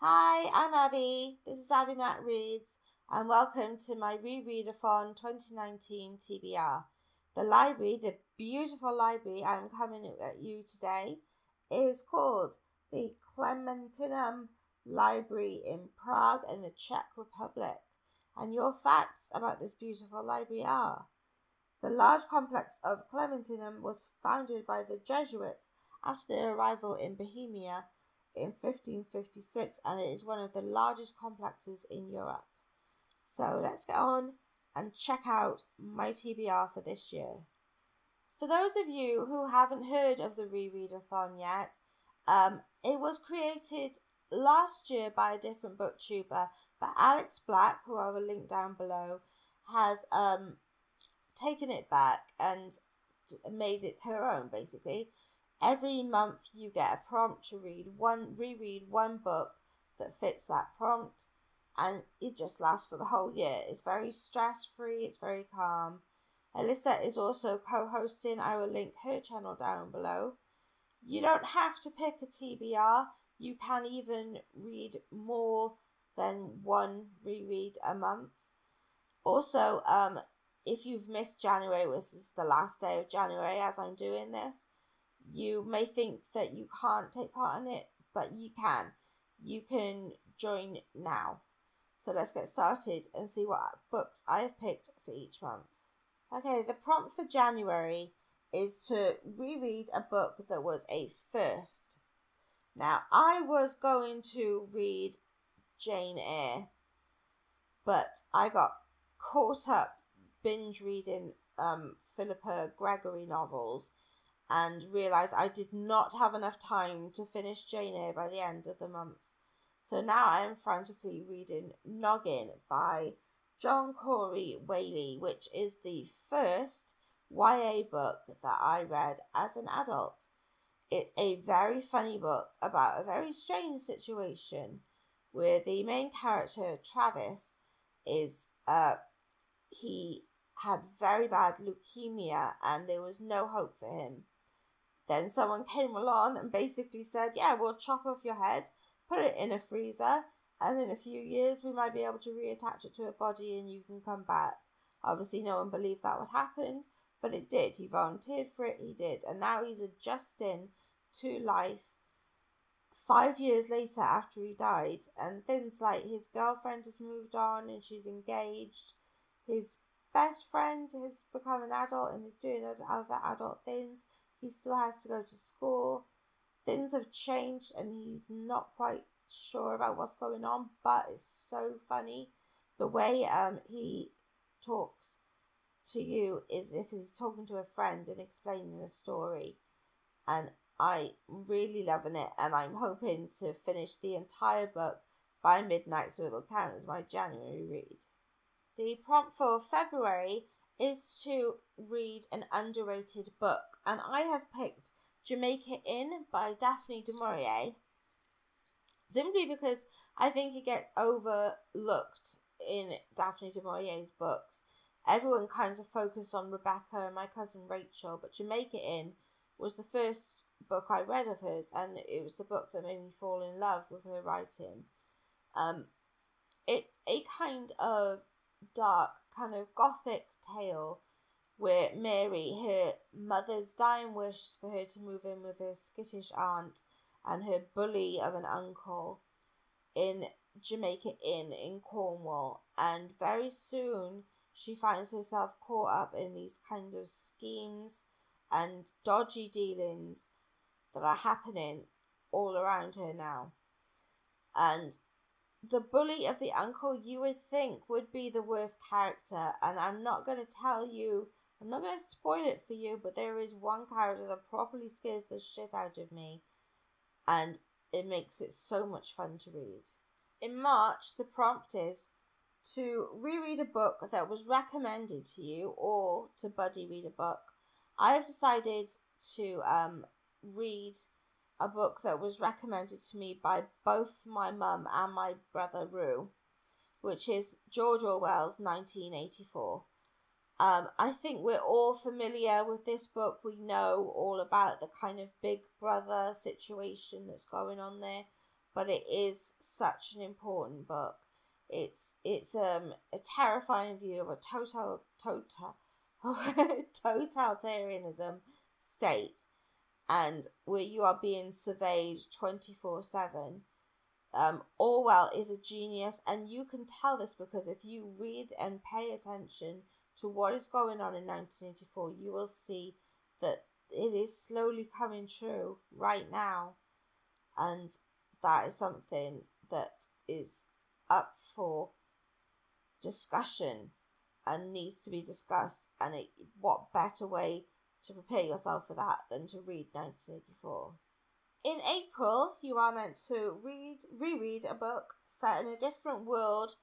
Hi, I'm Abby. This is Abby Matt Reads, and welcome to my ReReadAthon 2019 TBR. The library, the beautiful library I'm coming at you today, is called the Clementinum Library in Prague in the Czech Republic. And your facts about this beautiful library are: the large complex of Clementinum was founded by the Jesuits after their arrival in Bohemia in 1556, and it is one of the largest complexes in Europe. So let's get on and check out my TBR for this year. For those of you who haven't heard of the ReReadAthon yet, it was created last year by a different booktuber, but Alex Black, who I will link down below, has taken it back and made it her own, basically. Every month you get a prompt to reread one book that fits that prompt, and it just lasts for the whole year. It's very stress-free, it's very calm. Alyssa is also co-hosting. I will link her channel down below. You don't have to pick a TBR. You can even read more than one reread a month. Also, if you've missed January, which is the last day of January as I'm doing this, you may think that you can't take part in it, but you can. You can join now. So let's get started and see what books I have picked for each month. Okay, the prompt for January is to reread a book that was a first. Now, I was going to read Jane Eyre, but I got caught up binge reading Philippa Gregory novels and realised I did not have enough time to finish Jane Eyre by the end of the month. So now I am frantically reading Noggin by John Corey Whaley, which is the first YA book that I read as an adult. It's a very funny book about a very strange situation where the main character, Travis, is he had very bad leukemia and there was no hope for him. Then someone came along and basically said, yeah, we'll chop off your head, put it in a freezer, and in a few years we might be able to reattach it to a body and you can come back. Obviously no one believed that would happen, but it did. He volunteered for it, he did. And now he's adjusting to life 5 years later after he died. And things like his girlfriend has moved on and she's engaged. His best friend has become an adult and is doing other adult things. He still has to go to school. Things have changed and he's not quite sure about what's going on, but it's so funny. The way he talks to you is if he's talking to a friend and explaining a story. And I'm really loving it, and I'm hoping to finish the entire book by midnight so it will count as my January read. The prompt for February is to read an underrated book, and I have picked Jamaica Inn by Daphne du Maurier, simply because I think it gets overlooked in Daphne du Maurier's books. Everyone kind of focused on Rebecca and My Cousin Rachel, but Jamaica Inn was the first book I read of hers, and it was the book that made me fall in love with her writing. It's a kind of dark, kind of gothic tale where Mary, her mother's dying wish is for her to move in with her skittish aunt and her bully of an uncle in Jamaica Inn in Cornwall, and very soon she finds herself caught up in these kind of schemes and dodgy dealings that are happening all around her now. And the bully of the uncle, you would think, would be the worst character, and I'm not going to spoil it for you, but there is one character that properly scares the shit out of me, and it makes it so much fun to read. In March, the prompt is to reread a book that was recommended to you or to buddy read a book. I have decided to read a book that was recommended to me by both my mum and my brother Rue, which is George Orwell's 1984. I think we're all familiar with this book. We know all about the kind of big brother situation that's going on there. but it is such an important book. It's a terrifying view of a totalitarianism state, and where you are being surveyed 24/7. Orwell is a genius, and you can tell this because if you read and pay attention to what is going on in 1984, you will see that it is slowly coming true right now, and that is something that is up for discussion and needs to be discussed. And what better way to prepare yourself for that than to read 1984? In April, you are meant to reread a book set in a different world,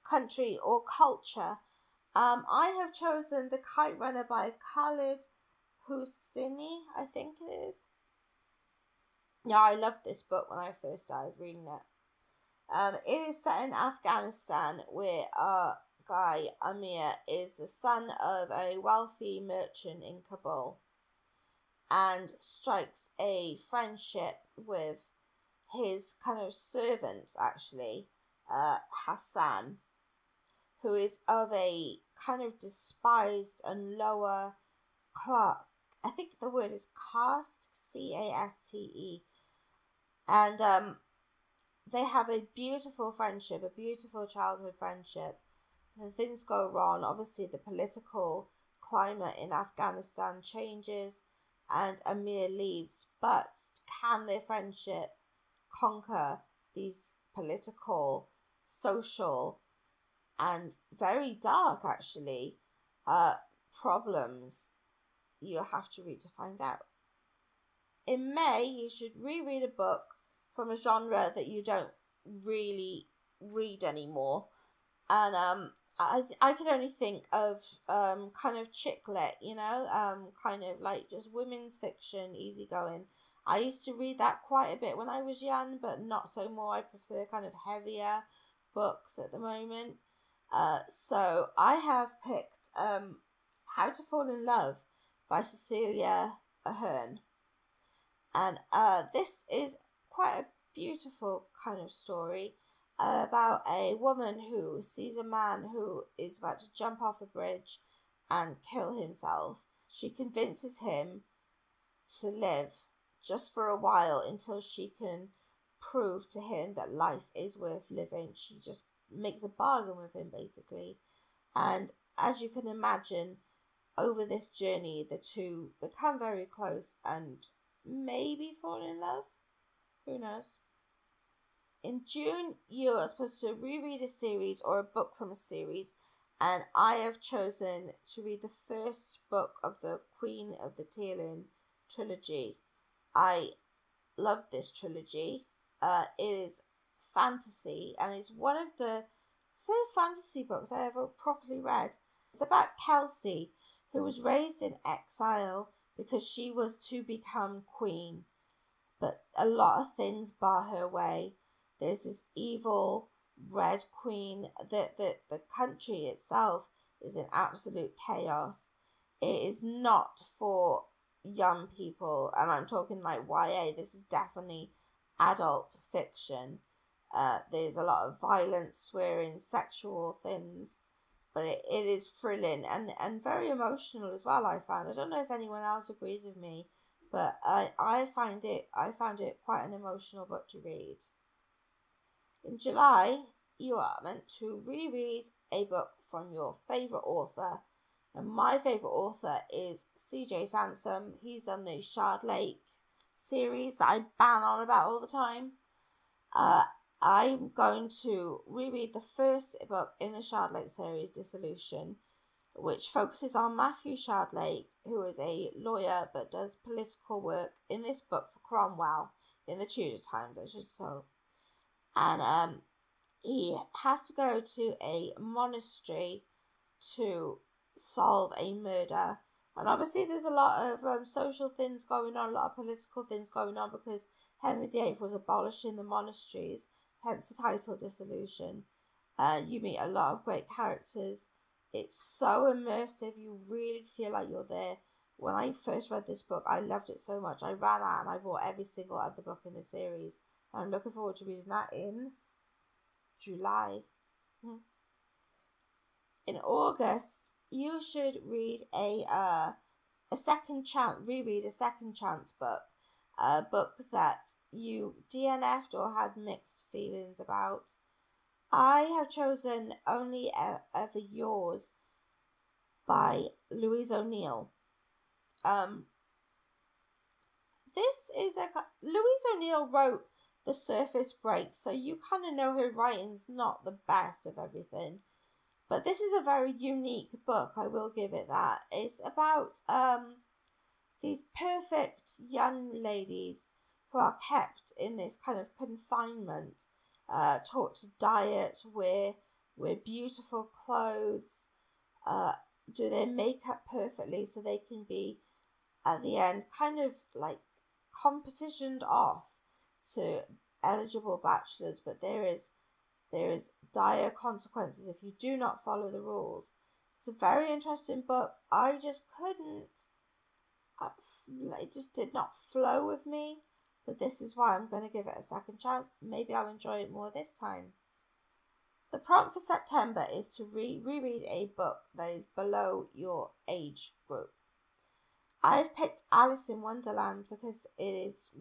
country, or culture. I have chosen The Kite Runner by Khaled Hosseini, I think it is. Yeah, I loved this book when I first started reading it. It is set in Afghanistan, where our guy Amir is the son of a wealthy merchant in Kabul and strikes a friendship with his kind of servant, actually, Hassan, who is of a kind of despised and lower class. I think the word is caste, caste, and they have a beautiful friendship, a beautiful childhood friendship. And things go wrong. Obviously, the political climate in Afghanistan changes, and Amir leaves. But can their friendship conquer these political, social, and very dark, actually, problems? You'll have to read to find out. In May, you should reread a book from a genre that you don't really read anymore. And I could only think of kind of chick lit, kind of like just women's fiction, easygoing. I used to read that quite a bit when I was young, but not so more. I prefer kind of heavier books at the moment. So I have picked How to Fall in Love by Cecilia Ahern. And this is quite a beautiful kind of story about a woman who sees a man who is about to jump off a bridge and kill himself. She convinces him to live just for a while until she can prove to him that life is worth living. She just makes a bargain with him, basically. And as you can imagine, over this journey, the two become very close and maybe fall in love. Who knows? In June, you are supposed to reread a series or a book from a series, and I have chosen to read the first book of the Queen of the Tearlin trilogy. I love this trilogy. It is fantasy, and it's one of the first fantasy books I ever properly read. It's about Kelsey, who was raised in exile because she was to become queen, but a lot of things bar her way. There's this evil Red Queen. The country itself is in absolute chaos. It is not for young people, and I'm talking like YA. This is definitely adult fiction. There's a lot of violence, swearing, sexual things, but it is thrilling and very emotional as well, I found. I don't know if anyone else agrees with me, but I found it quite an emotional book to read. In July, you are meant to reread a book from your favourite author. And my favourite author is C.J. Sansom. He's done the Shard Lake series that I bang on about all the time. I'm going to reread the first book in the Shard Lake series, Dissolution, which focuses on Matthew Shardlake, who is a lawyer but does political work in this book for Cromwell in the Tudor times, I should say. And he has to go to a monastery to solve a murder. And obviously there's a lot of social things going on, a lot of political things going on, because Henry VIII was abolishing the monasteries, hence the title Dissolution. You meet a lot of great characters. It's so immersive, you really feel like you're there. When I first read this book, I loved it so much. I ran out and I bought every single other book in the series. I'm looking forward to reading that in July. In August, you should read a second chance, reread a second chance book, a book that you DNF'd or had mixed feelings about. I have chosen Only Ever Yours by Louise O'Neill. Louise O'Neill wrote The Surface Breaks, so you kind of know her writing's not the best of everything. But this is a very unique book, I will give it that. It's about these perfect young ladies who are kept in this kind of confinement, taught to diet, wear beautiful clothes, do their makeup perfectly so they can be, at the end, kind of like competitioned off to eligible bachelors, but there is dire consequences if you do not follow the rules. It's a very interesting book. I just couldn't, it just did not flow with me, but this is why I'm going to give it a second chance. Maybe I'll enjoy it more this time. The prompt for September is to reread a book that is below your age group. I've picked Alice in Wonderland because it is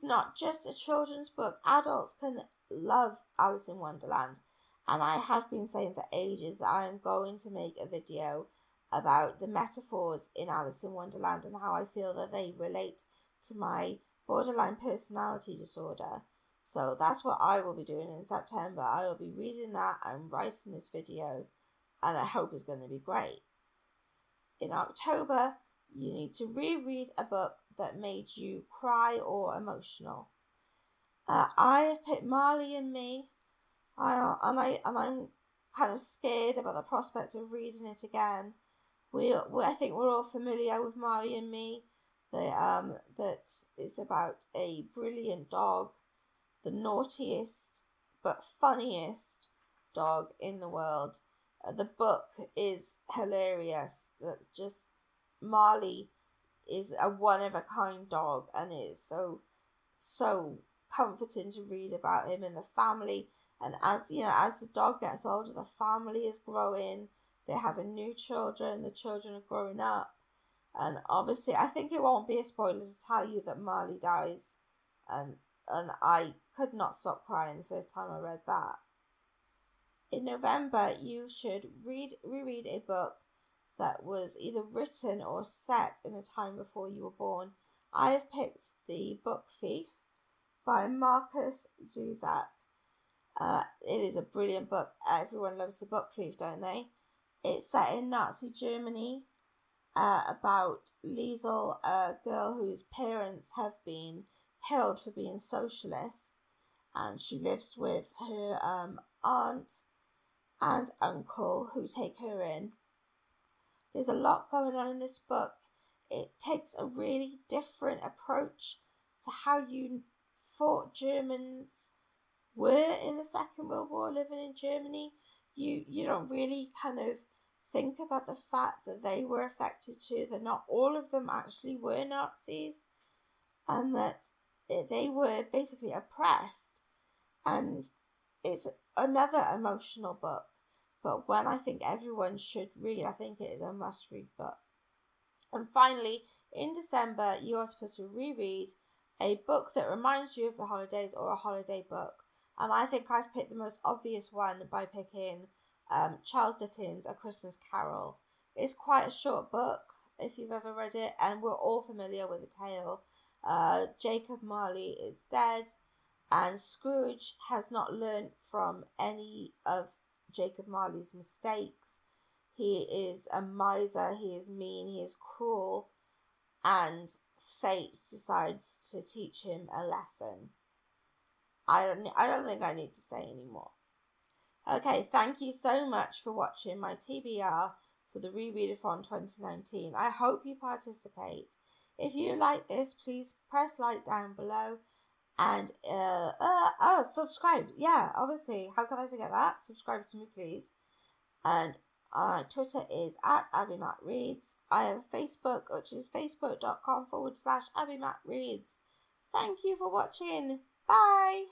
not just a children's book. Adults can love Alice in Wonderland, and I have been saying for ages that I am going to make a video about the metaphors in Alice in Wonderland and how I feel that they relate to my borderline personality disorder. So that's what I will be doing in September. I will be reading that and writing this video, and I hope it's going to be great. In October, you need to reread a book that made you cry or emotional. I have picked Marley and Me, and I'm kind of scared about the prospect of reading it again. I think we're all familiar with Marley and Me. That is about a brilliant dog, the naughtiest but funniest dog in the world. The book is hilarious. Marley is a one-of-a-kind dog, and it is so comforting to read about him and the family. And as the dog gets older, the family is growing. They're having new children. The children are growing up, and obviously, I think it won't be a spoiler to tell you that Marley dies, and I could not stop crying the first time I read that. In November, you should reread a book that was either written or set in a time before you were born. I have picked The Book Thief by Markus Zusak. It is a brilliant book. Everyone loves The Book Thief, don't they? It's set in Nazi Germany, about Liesel, a girl whose parents have been killed for being socialists, and she lives with her aunt and uncle who take her in. There's a lot going on in this book. It takes a really different approach to how you thought Germans were in the Second World War living in Germany. You don't really kind of think about the fact that they were affected too, that not all of them actually were Nazis, and that they were basically oppressed. And it's another emotional book, but one I think everyone should read. I think it is a must-read book. And finally, in December, you are supposed to reread a book that reminds you of the holidays or a holiday book. And I think I've picked the most obvious one by picking Charles Dickens' A Christmas Carol. It's quite a short book if you've ever read it, and we're all familiar with the tale. Jacob Marley is dead, and Scrooge has not learned from any of Jacob Marley's mistakes. He is a miser, he is mean, he is cruel, and fate decides to teach him a lesson. I don't think I need to say any more. Okay, thank you so much for watching my TBR for the ReReadAthon 2019. I hope you participate. If you like this, please press like down below and subscribe. Yeah, obviously, how can I forget that? Subscribe to me, please. And Twitter is @AbbieMattReads. I have Facebook, which is facebook.com/AbbieMattReads. Thank you for watching. Bye.